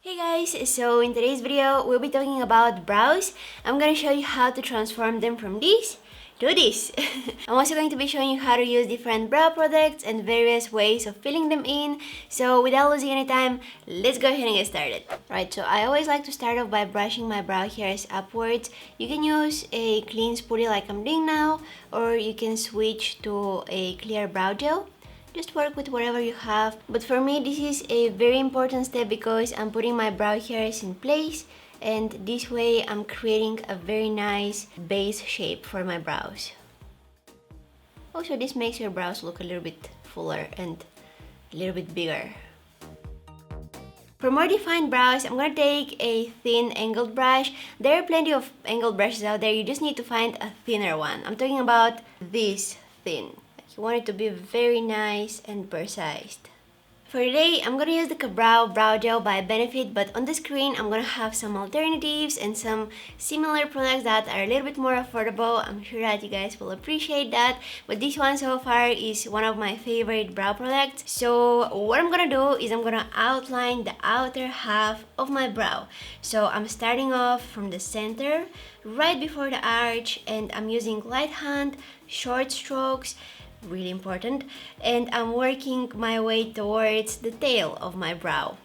Hey guys, so in today's video we'll be talking about brows. I'm gonna show you how to transform them from this to this. I'm also going to be showing you how to use different brow products and various ways of filling them in. So without losing any time, let's go ahead and get started. Right, so I always like to start off by brushing my brow hairs upwards. You can use a clean spoolie like I'm doing now, or you can switch to a clear brow gel. Just work with whatever you have, but for me this is a very important step because I'm putting my brow hairs in place, and this way I'm creating a very nice base shape for my brows. Also, this makes your brows look a little bit fuller and a little bit bigger. For more defined brows, I'm gonna take a thin angled brush. There are plenty of angled brushes out there, you just need to find a thinner one. I'm talking about this thin. You want it to be very nice and precise. For today, I'm gonna use the brow gel by Benefit, but on the screen I'm gonna have some alternatives and some similar products that are a little bit more affordable. I'm sure that you guys will appreciate that, but this one so far is one of my favorite brow products. So what I'm gonna do is I'm gonna outline the outer half of my brow. So I'm starting off from the center, right before the arch, and I'm using light hand, short strokes, really important, and I'm working my way towards the tail of my brow.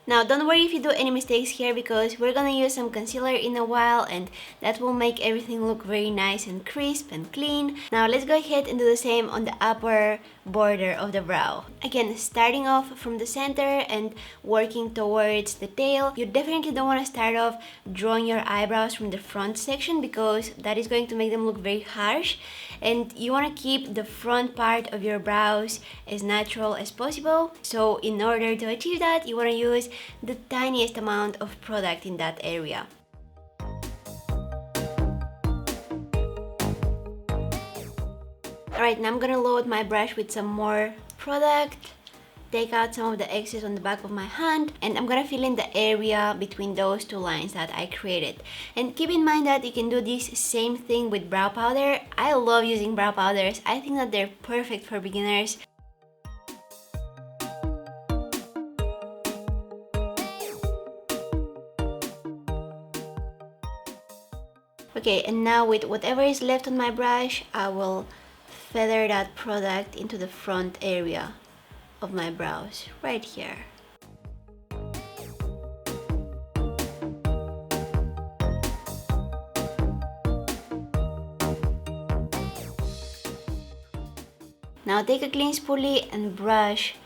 Now don't worry if you do any mistakes here, because we're gonna use some concealer in a while and that will make everything look very nice and crisp and clean. Now let's go ahead and do the same on the upper border of the brow. Again, starting off from the center and working towards the tail. You definitely don't want to start off drawing your eyebrows from the front section because that is going to make them look very harsh, and you want to keep the front part of your brows as natural as possible. So in order to achieve that, you want to use the tiniest amount of product in that area. Alright, now I'm gonna load my brush with some more product, take out some of the excess on the back of my hand, and I'm gonna fill in the area between those two lines that I created. And keep in mind that you can do this same thing with brow powder. I love using brow powders. I think that they're perfect for beginners. Okay, and now with whatever is left on my brush, I will feather that product into the front area of my brows, right here. Now take a clean spoolie and brush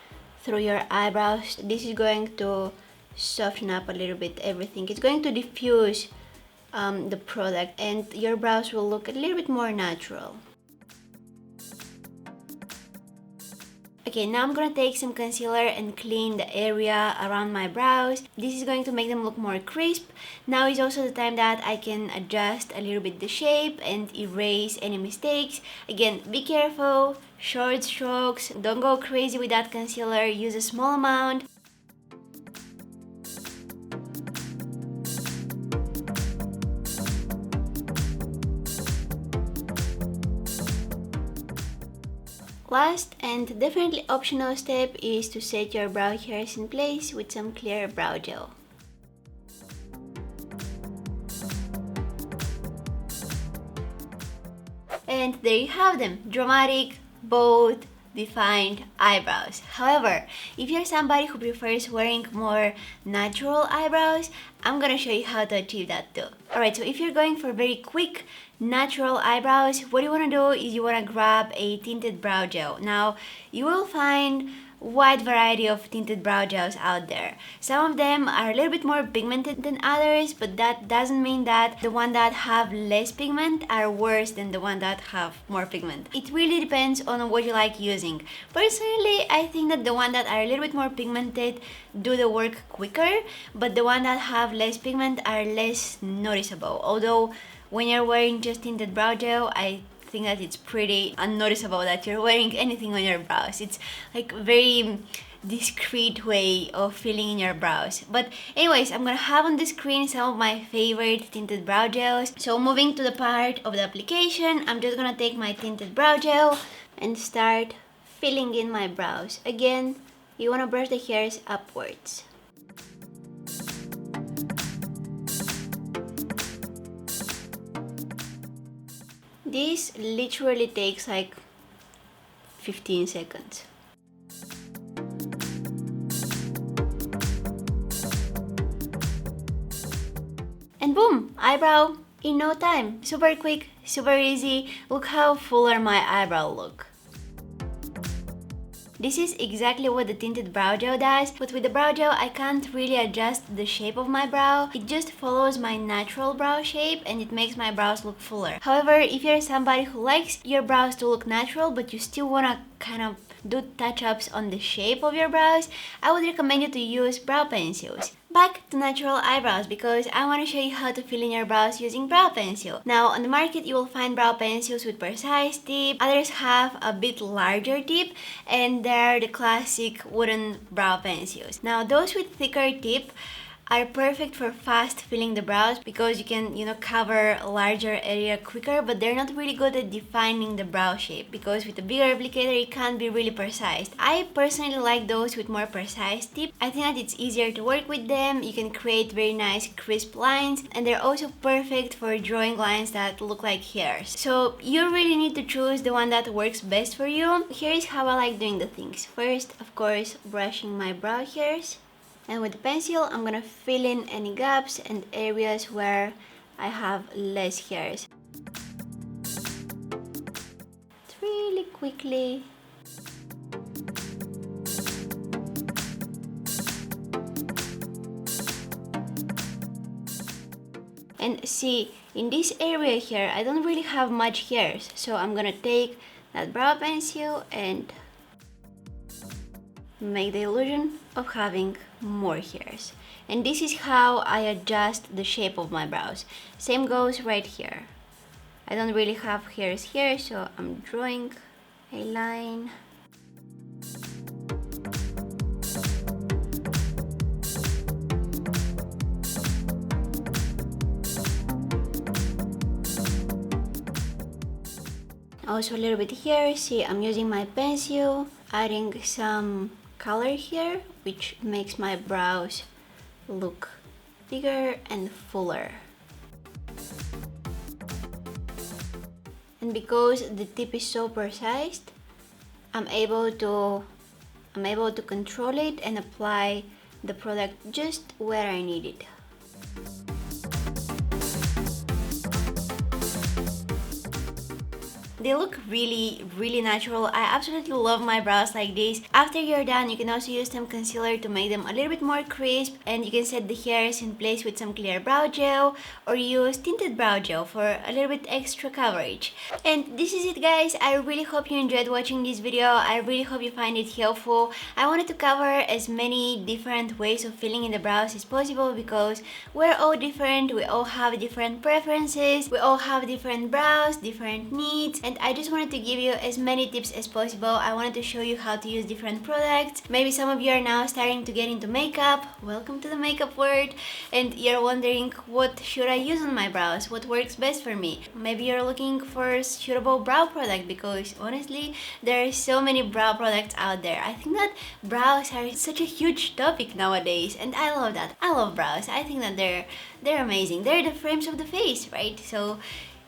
through your eyebrows. This is going to soften up a little bit everything. It's going to diffuse the product, and your brows will look a little bit more natural. Okay, now I'm gonna take some concealer and clean the area around my brows. This is going to make them look more crisp. Now is also the time that I can adjust a little bit the shape and erase any mistakes. Again, be careful, short strokes, don't go crazy with that concealer, use a small amount. Last and definitely optional step is to set your brow hairs in place with some clear brow gel. And there you have them, dramatic, bold, defined eyebrows. However, if you're somebody who prefers wearing more natural eyebrows, I'm gonna show you how to achieve that too. Alright, so if you're going for very quick, natural eyebrows, what you wanna do is you wanna grab a tinted brow gel. Now, you will find wide variety of tinted brow gels out there. Some of them are a little bit more pigmented than others, but that doesn't mean that the ones that have less pigment are worse than the ones that have more pigment. It really depends on what you like using. Personally, I think that the ones that are a little bit more pigmented do the work quicker, but the ones that have less pigment are less noticeable. Although when you're wearing just tinted brow gel, I think that it's pretty unnoticeable that you're wearing anything on your brows. It's like very discreet way of filling in your brows. But anyways, I'm gonna have on the screen some of my favorite tinted brow gels. So moving to the part of the application, I'm just gonna take my tinted brow gel and start filling in my brows. Again, you wanna brush the hairs upwards. This literally takes like 15 seconds. And boom! Eyebrow in no time. Super quick, super easy. Look how fuller my eyebrow look. This is exactly what the tinted brow gel does, but with the brow gel I can't really adjust the shape of my brow. It just follows my natural brow shape and it makes my brows look fuller. However, if you're somebody who likes your brows to look natural but you still wanna kind of do touch-ups on the shape of your brows, I would recommend you to use brow pencils. Back to natural eyebrows because I want to show you how to fill in your brows using brow pencil. Now on the market you will find brow pencils with precise tip, others have a bit larger tip, and they're the classic wooden brow pencils. Now those with thicker tip are perfect for fast filling the brows because you can, cover a larger area quicker, but they're not really good at defining the brow shape because with a bigger applicator it can't be really precise. I personally like those with more precise tip. I think that it's easier to work with them, you can create very nice crisp lines, and they're also perfect for drawing lines that look like hairs. So you really need to choose the one that works best for you. Here is how I like doing the things. First, of course, brushing my brow hairs. And with the pencil, I'm gonna fill in any gaps and areas where I have less hairs. Really quickly. And see, in this area here, I don't really have much hairs. So I'm gonna take that brow pencil and make the illusion of having more hairs. And this is how I adjust the shape of my brows. Same goes right here. I don't really have hairs here, so I'm drawing a line. Also a little bit here. See, I'm using my pencil, adding some color here, which makes my brows look bigger and fuller. And because the tip is so precise, I'm able to control it and apply the product just where I need it. They look really, really natural. I absolutely love my brows like this. After you're done, you can also use some concealer to make them a little bit more crisp, and you can set the hairs in place with some clear brow gel or use tinted brow gel for a little bit extra coverage. And this is it, guys. I really hope you enjoyed watching this video. I really hope you find it helpful. I wanted to cover as many different ways of filling in the brows as possible because we're all different, we all have different preferences, we all have different brows, different needs, and I just wanted to give you as many tips as possible. I wanted to show you how to use different products. Maybe some of you are now starting to get into makeup. Welcome to the makeup world. And you're wondering, what should I use on my brows? What works best for me? Maybe you're looking for a suitable brow product because honestly, there are so many brow products out there. I think that brows are such a huge topic nowadays, and I love that. I love brows. I think that they're amazing. They're the frames of the face, right? So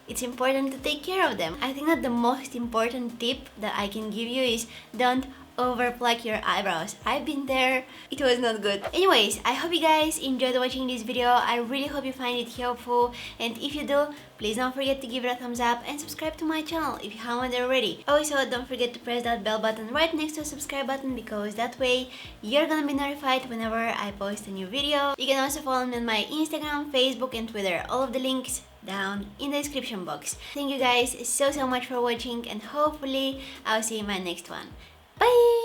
it's important to take care of them. I think that the most important tip that I can give you is don't over pluck your eyebrows. I've been there, it was not good. Anyways, I hope you guys enjoyed watching this video. I really hope you find it helpful, and if you do, please don't forget to give it a thumbs up and subscribe to my channel if you haven't already. Also, don't forget to press that bell button right next to the subscribe button because that way you're gonna be notified whenever I post a new video. You can also follow me on my Instagram, Facebook and Twitter. All of the links down in the description box. Thank you guys so much for watching, and hopefully I'll see you in my next one. Bye!